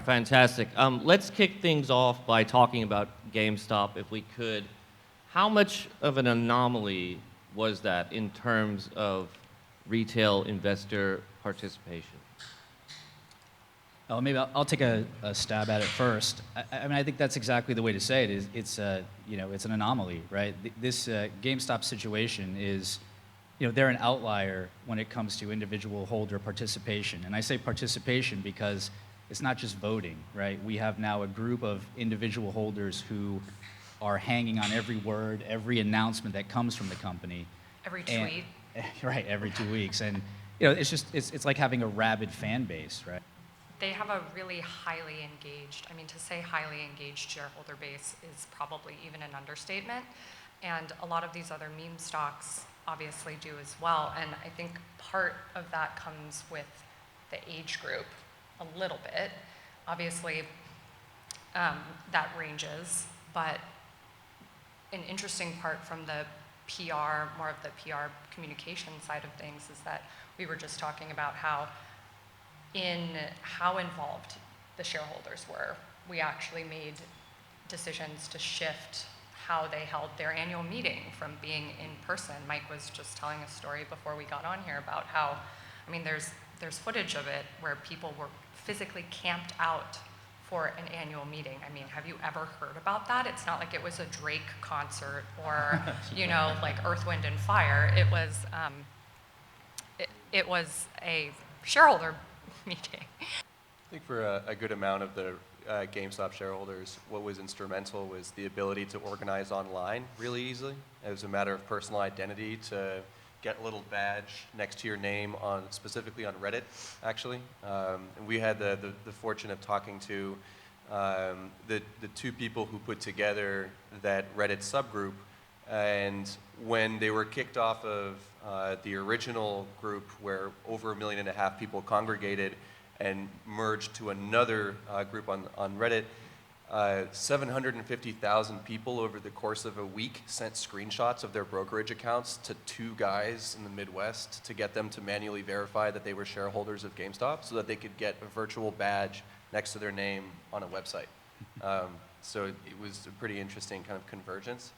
fantastic. Let's kick things off by talking about GameStop, if we could. How much of an anomaly was that in terms of retail investor participation? Oh, maybe I'll take a stab at it first. I mean, I think that's exactly the way to say it. It's an anomaly, right? This GameStop situation is, they're an outlier when it comes to individual holder participation. And I say participation because it's not just voting, right? We have now a group of individual holders who are hanging on every word, every announcement that comes from the company. Every tweet. Right, every 2 weeks. And it's like having a rabid fan base, right? They have a really highly engaged, to say highly engaged shareholder base is probably even an understatement. And a lot of these other meme stocks obviously do as well. And I think part of that comes with the age group a little bit. Obviously, that ranges, but an interesting part from the PR, more of the PR communication side of things, is that we were just talking about how involved the shareholders were. We actually made decisions to shift how they held their annual meeting from being in person. Mike was just telling a story before we got on here about how, there's footage of it where people were physically camped out for an annual meeting. Have you ever heard about that? It's not like it was a Drake concert or, like Earth, Wind, and Fire. It was a shareholder meeting. I think for a good amount of the GameStop shareholders, what was instrumental was the ability to organize online really easily. It was a matter of personal identity to get a little badge next to your name specifically on Reddit, actually. And we had the fortune of talking to the two people who put together that Reddit subgroup. And when they were kicked off of the original group where over 1.5 million people congregated and merged to another group on Reddit, 750,000 people over the course of a week sent screenshots of their brokerage accounts to 2 guys in the Midwest to get them to manually verify that they were shareholders of GameStop so that they could get a virtual badge next to their name on a website. So it was a pretty interesting kind of convergence.